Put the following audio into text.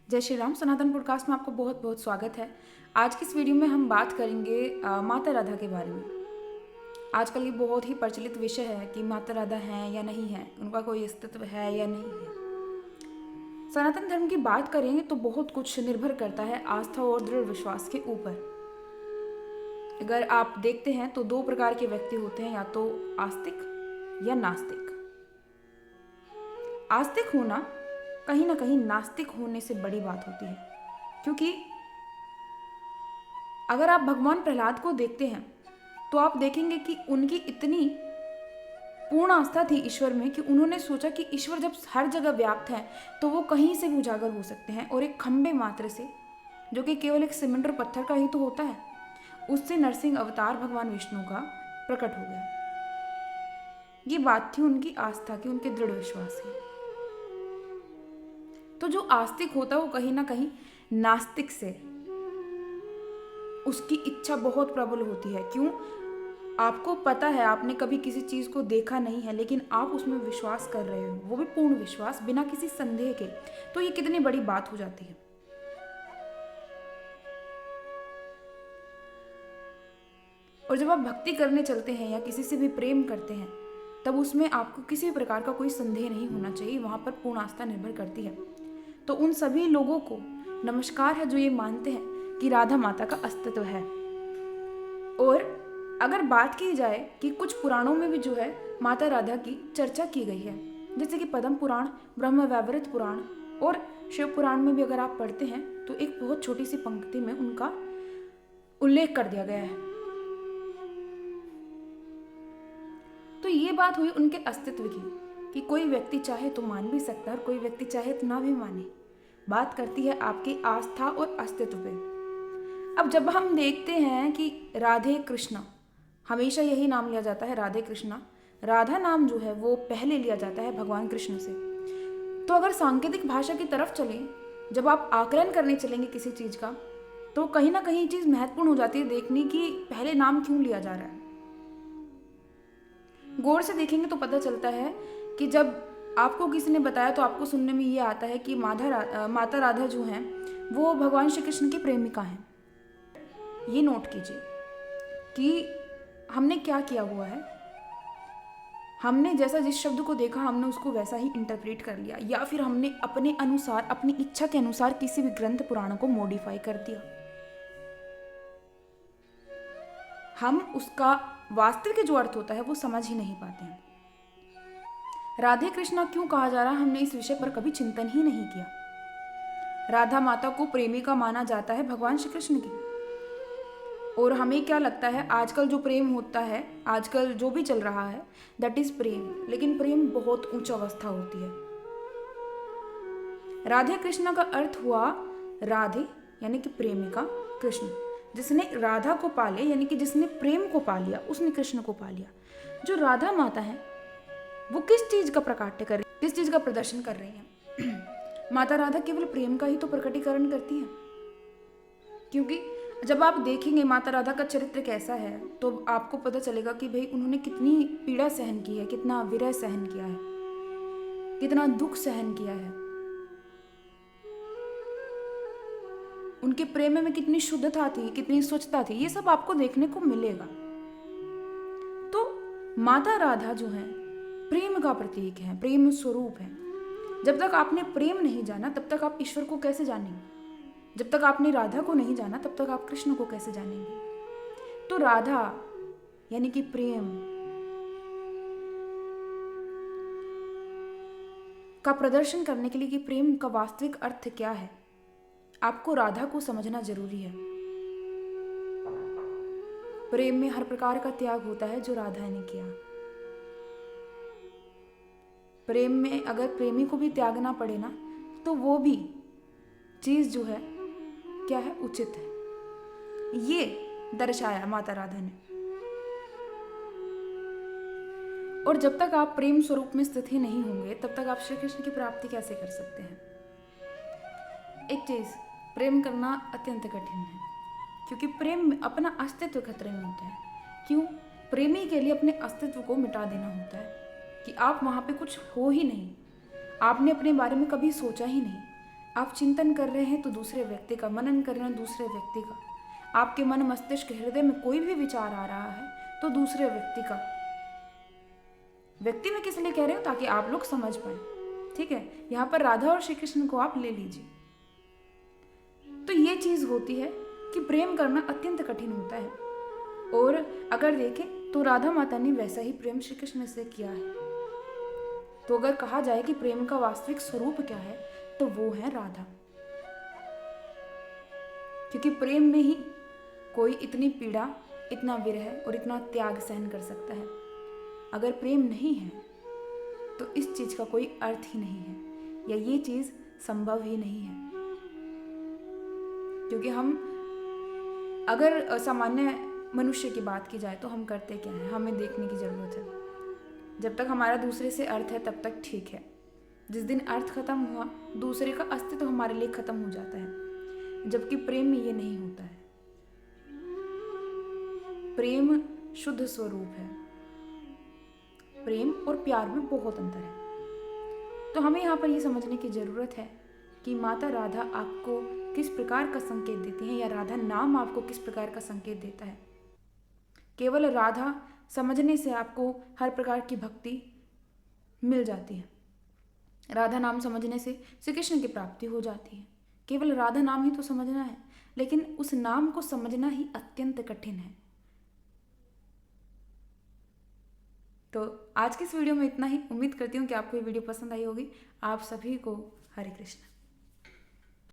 जय श्री राम। सनातन पॉडकास्ट में आपको बहुत बहुत स्वागत है। आज की इस वीडियो में हम बात करेंगे माता राधा के बारे में। आजकल ये बहुत ही प्रचलित विषय है कि माता राधा हैं या नहीं है, उनका कोई अस्तित्व है या नहीं है। सनातन धर्म की बात करें तो बहुत कुछ निर्भर करता है आस्था और दृढ़ विश्वास के ऊपर। अगर आप देखते हैं तो दो प्रकार के व्यक्ति होते हैं, या तो आस्तिक या नास्तिक। आस्तिक होना कहीं ना कहीं नास्तिक होने से बड़ी बात होती है, क्योंकि अगर आप भगवान प्रहलाद को देखते हैं तो आप देखेंगे कि उनकी इतनी पूर्ण आस्था थी ईश्वर में कि उन्होंने सोचा कि ईश्वर जब हर जगह व्याप्त है तो वो कहीं से भी उजागर हो सकते हैं, और एक खंबे मात्र से, जो कि केवल एक सीमेंट और पत्थर का ही तो होता है, उससे नरसिंह अवतार भगवान विष्णु का प्रकट हो गया। ये बात थी उनकी आस्था की, उनके दृढ़ विश्वास की। तो जो आस्तिक होता है वो कहीं ना कहीं नास्तिक से उसकी इच्छा बहुत प्रबल होती है। क्यों? आपको पता है, आपने कभी किसी चीज को देखा नहीं है, लेकिन आप उसमें विश्वास कर रहे हो, वो भी पूर्ण विश्वास, बिना किसी संदेह के। तो ये कितनी बड़ी बात हो जाती है। और जब आप भक्ति करने चलते हैं या किसी से भी प्रेम करते हैं, तब उसमें आपको किसी भी प्रकार का कोई संदेह नहीं होना चाहिए, वहां पर पूर्ण आस्था निर्भर करती है। तो उन सभी लोगों को नमस्कार है जो ये मानते हैं कि राधा माता का अस्तित्व है। और अगर बात की जाए कि कुछ पुराणों में भी जो है माता राधा की चर्चा की गई है, जैसे कि पद्म पुराण, ब्रह्म वैवर्त पुराण और शिव पुराण में भी अगर आप पढ़ते हैं तो एक बहुत छोटी सी पंक्ति में उनका उल्लेख कर दिया गया है। तो ये बात हुई उनके अस्तित्व की, कि कोई व्यक्ति चाहे तो मान भी सकता है और कोई व्यक्ति चाहे तो ना भी माने। बात करती है आपकी आस्था और अस्तित्व पे। अब जब हम देखते हैं कि राधे कृष्णा, हमेशा यही नाम लिया जाता है, राधे कृष्णा। राधा नाम जो है वो पहले लिया जाता है भगवान कृष्ण से। तो अगर सांकेतिक भाषा की तरफ चलें, जब आप आकलन करने चलेंगे किसी चीज का, तो कहीं ना कहीं चीज महत्वपूर्ण हो जाती है देखने की पहले नाम क्यों लिया जा रहा है। गौर से देखेंगे तो पता चलता है कि जब आपको किसी ने बताया तो आपको सुनने में ये आता है कि माता राधा जो हैं वो भगवान श्री कृष्ण की प्रेमिका हैं। ये नोट कीजिए कि हमने क्या किया हुआ है। हमने जैसा जिस शब्द को देखा हमने उसको वैसा ही इंटरप्रेट कर लिया, या फिर हमने अपने अनुसार, अपनी इच्छा के अनुसार किसी भी ग्रंथ पुराण को मॉडिफाई कर दिया। हम उसका वास्तविक जो अर्थ होता है वो समझ ही नहीं पाते हैं। राधे कृष्णा क्यों कहा जा रहा है, हमने इस विषय पर कभी चिंतन ही नहीं किया। राधा माता को प्रेमिका माना जाता है भगवान श्री कृष्ण की। और हमें क्या लगता है, आजकल जो प्रेम होता है, आजकल जो भी चल रहा है, दैट इज प्रेम। लेकिन प्रेम बहुत उच्च अवस्था होती है। राधे कृष्णा का अर्थ हुआ राधे यानी कि प्रेमिका, कृष्ण जिसने राधा को पाले, यानी कि जिसने प्रेम को पा लिया उसने कृष्ण को पा लिया। जो राधा माता है वो किस चीज का प्रकाट्य कर रही है, किस चीज का प्रदर्शन कर रही है? माता राधा केवल प्रेम का ही तो प्रकटीकरण करती है। क्योंकि जब आप देखेंगे माता राधा का चरित्र कैसा है तो आपको पता चलेगा कि भाई उन्होंने कितनी पीड़ा सहन की है, कितना विरह सहन किया है, कितना दुख सहन किया है। उनके प्रेम में कितनी शुद्धता थी, कितनी स्वच्छता थी, ये सब आपको देखने को मिलेगा। तो माता राधा जो है प्रेम का प्रतीक है, प्रेम स्वरूप है। जब तक आपने प्रेम नहीं जाना तब तक आप ईश्वर को कैसे जानेंगे? जब तक आपने राधा को नहीं जाना तब तक आप कृष्ण को कैसे जानेंगे? तो राधा यानी कि प्रेम का प्रदर्शन करने के लिए कि प्रेम का वास्तविक अर्थ क्या है, आपको राधा को समझना जरूरी है। प्रेम में हर प्रकार का त्याग होता है जो राधा ने किया। प्रेम में अगर प्रेमी को भी त्यागना पड़े ना, तो वो भी चीज जो है क्या है, उचित है। ये दर्शाया माता राधा ने। और जब तक आप प्रेम स्वरूप में स्थित ही नहीं होंगे तब तक आप श्री कृष्ण की प्राप्ति कैसे कर सकते हैं? एक चीज, प्रेम करना अत्यंत कठिन है, क्योंकि प्रेम में अपना अस्तित्व खतरे में होता है। क्यों? प्रेमी के लिए अपने अस्तित्व को मिटा देना होता है कि आप वहां पे कुछ हो ही नहीं, आपने अपने बारे में कभी सोचा ही नहीं। आप चिंतन कर रहे हैं तो दूसरे व्यक्ति का, मनन कर रहे हैं दूसरे व्यक्ति का, आपके मन मस्तिष्क हृदय में कोई भी विचार आ रहा है तो दूसरे व्यक्ति का। व्यक्ति में किस लिए कह रहे हो, ताकि आप लोग समझ पाए, ठीक है। यहाँ पर राधा और श्री कृष्ण को आप ले लीजिए। तो ये चीज होती है कि प्रेम करना अत्यंत कठिन होता है। और अगर देखें तो राधा माता ने वैसा ही प्रेम श्री कृष्ण से किया है। तो अगर कहा जाए कि प्रेम का वास्तविक स्वरूप क्या है तो वो है राधा, क्योंकि प्रेम में ही कोई इतनी पीड़ा, इतना विरह और इतना त्याग सहन कर सकता है। अगर प्रेम नहीं है तो इस चीज का कोई अर्थ ही नहीं है, या ये चीज संभव ही नहीं है। क्योंकि हम अगर सामान्य मनुष्य की बात की जाए तो हम करते क्या हैं, हमें देखने की जरूरत है। जब तक हमारा दूसरे से अर्थ है तब तक ठीक है। जिस दिन अर्थ खत्म हुआ, दूसरे का अस्तित्व हमारे लिए खत्म हो जाता है। जबकि प्रेम में ये नहीं होता है। प्रेम शुद्ध स्वरूप है। प्रेम और प्यार में बहुत अंतर है। तो हमें यहाँ पर ये समझने की जरूरत है कि माता राधा आपको किस प्रकार का संकेत देती है, या राधा नाम आपको किस प्रकार का संकेत देता है। केवल राधा समझने से आपको हर प्रकार की भक्ति मिल जाती है। राधा नाम समझने से श्री कृष्ण की प्राप्ति हो जाती है। केवल राधा नाम ही तो समझना है, लेकिन उस नाम को समझना ही अत्यंत कठिन है। तो आज की इस वीडियो में इतना ही। उम्मीद करती हूँ कि आपको ये वीडियो पसंद आई होगी। आप सभी को हरे कृष्ण।